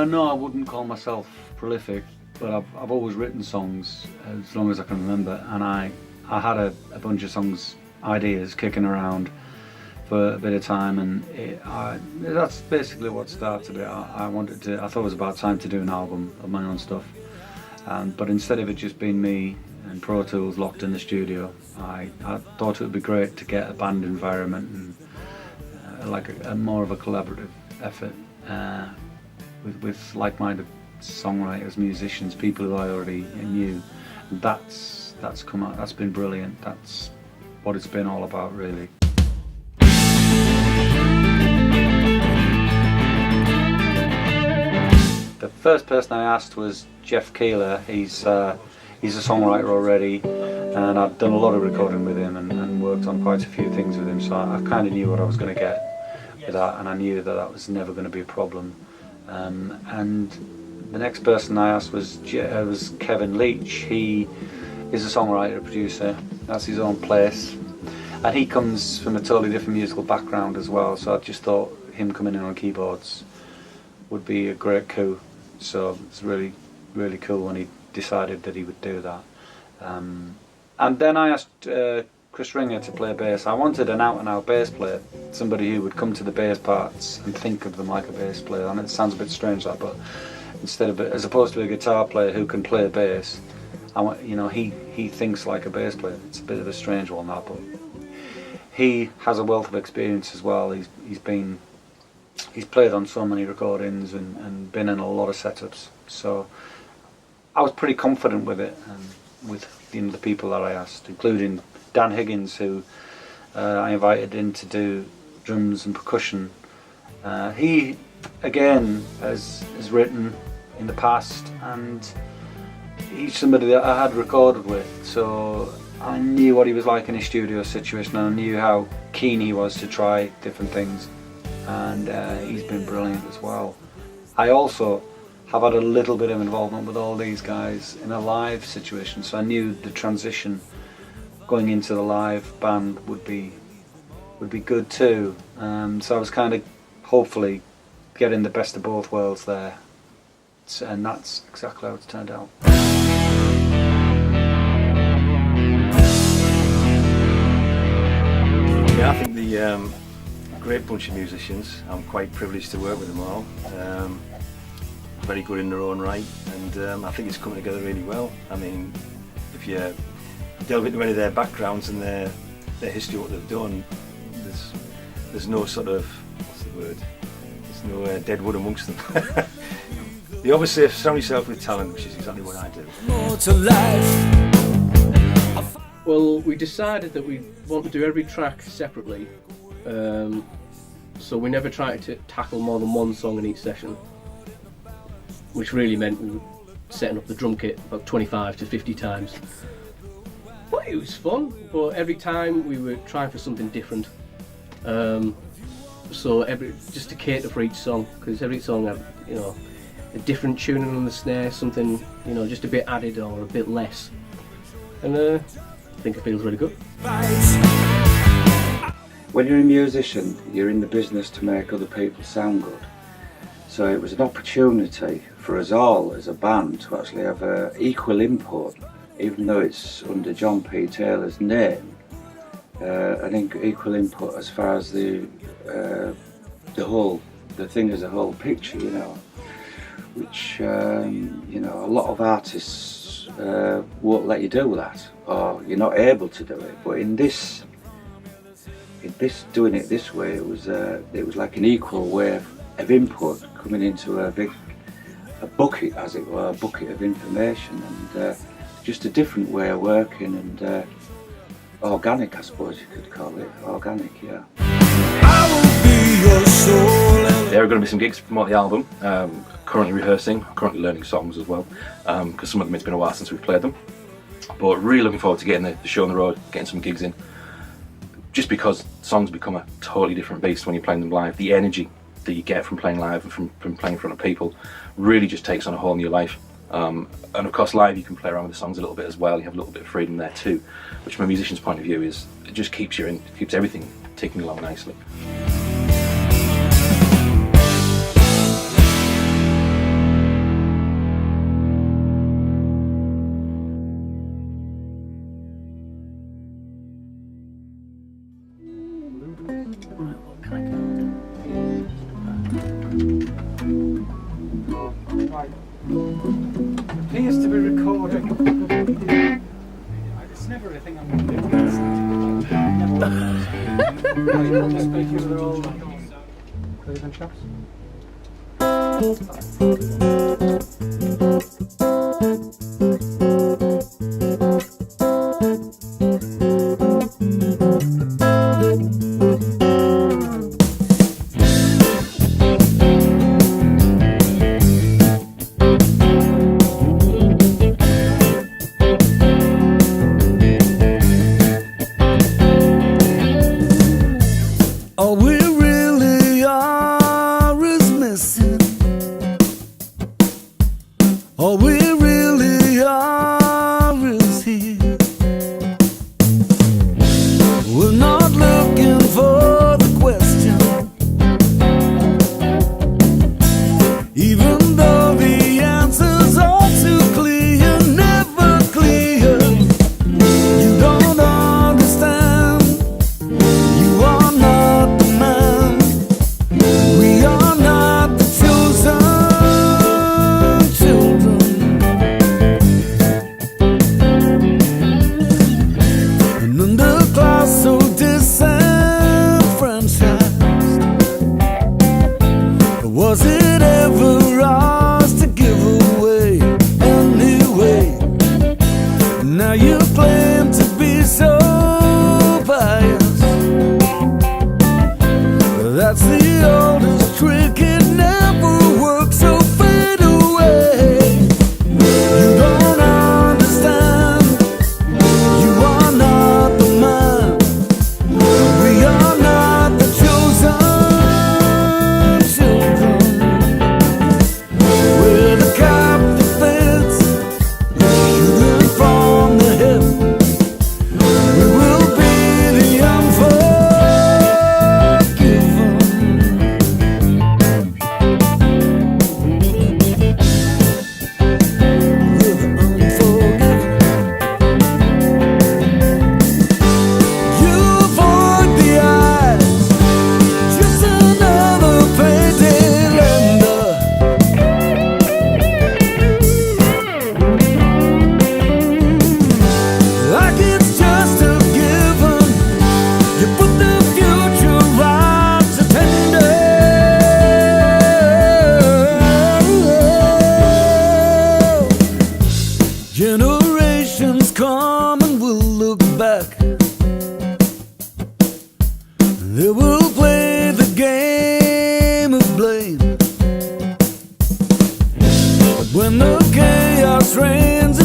No, I wouldn't call myself prolific, but I've always written songs as long as I can remember, and I had a bunch of songs, ideas kicking around for a bit of time, and that's basically what started it. I thought it was about time to do an album of my own stuff, but instead of it just being me and Pro Tools locked in the studio, I thought it would be great to get a band environment and like a more of a collaborative effort. With like-minded songwriters, musicians, people who I already knew. That's come out. That's been brilliant. That's what it's been all about, really. The first person I asked was Geoff Keeler. He's a songwriter already, and I've done a lot of recording with him and worked on quite a few things with him. So I kind of knew what I was going to get with that, and I knew that was never going to be a problem. And the next person I asked was Kevin Leach. He is a songwriter, producer, that's his own place, and he comes from a totally different musical background as well, so I just thought him coming in on keyboards would be a great coup. So it's really, really cool when he decided that he would do that. And then I asked Chris Ringer to play bass. I wanted an out-and-out bass player, somebody who would come to the bass parts and think of them like a bass player. I know it sounds a bit strange, that, but as opposed to a guitar player who can play bass, he thinks like a bass player. It's a bit of a strange one, that, but he has a wealth of experience as well. He's played on so many recordings and been in a lot of setups. So I was pretty confident with it, with the people that I asked, including Dan Higgins, who I invited in to do drums and percussion. He, again, has written in the past, and he's somebody that I had recorded with, so I knew what he was like in a studio situation, and I knew how keen he was to try different things, and he's been brilliant as well. I also have had a little bit of involvement with all these guys in a live situation, so I knew the transition going into the live band would be good too. So I was kind of hopefully getting the best of both worlds there, and that's exactly how it's turned out. Yeah, I think the great bunch of musicians. I'm quite privileged to work with them all. Very good in their own right, and I think it's coming together really well. I mean, if you delve into any of their backgrounds and their history, what they've done, there's no sort of, what's the word? There's no dead wood amongst them. They always say surround yourself with talent, which is exactly what I do. Well, we decided that we want to do every track separately, so we never tried to tackle more than one song in each session, which really meant we were setting up the drum kit about 25 to 50 times. But it was fun, but every time we were trying for something different. Just to cater for each song, because every song had, a different tuning on the snare, something, just a bit added or a bit less. And I think it feels really good. When you're a musician, you're in the business to make other people sound good. So it was an opportunity for us all as a band to actually have equal input, even though it's under John P Taylor's name, an equal input as far as the thing as a whole picture, which a lot of artists won't let you do that, or you're not able to do it. But in this doing it this way, it was like an equal way of input coming into a bucket, as it were, a bucket of information, and just a different way of working, and organic, I suppose you could call it. Organic, yeah. There are going to be some gigs from the album. Currently rehearsing, currently learning songs as well, because some of them it's been a while since we've played them. But really looking forward to getting the show on the road, getting some gigs in. Just because songs become a totally different beast when you're playing them live. The energy that you get from playing live and from playing in front of people really just takes on a whole new life. And of course live you can play around with the songs a little bit as well, you have a little bit of freedom there too, which from a musician's point of view is, it just keeps everything ticking along nicely. Appears to be recording. It's never a thing I'm going to do. Never just make sure they're all clear shots. All we really are is missing. All we really are is here. We're not looking for the question, even though the answers are too clear, never clear. You don't understand. You are not the man. We are not the chosen children. An underclass so disenfranchised. Was it ever ours to give away anyway? Now you claim to be so pious. That's the oldest trick, it never works, so fade away. You don't understand. You are not the man. We are not the chosen children. We're the captive fits, shooting from the hip. We will be the unforgiven. We're the unforgiven. You avoid the eyes, just another payday lender. Like it's just a given, you put the future right to tender. Generations come and will look back. They will play the game of blame. But when the chaos reigns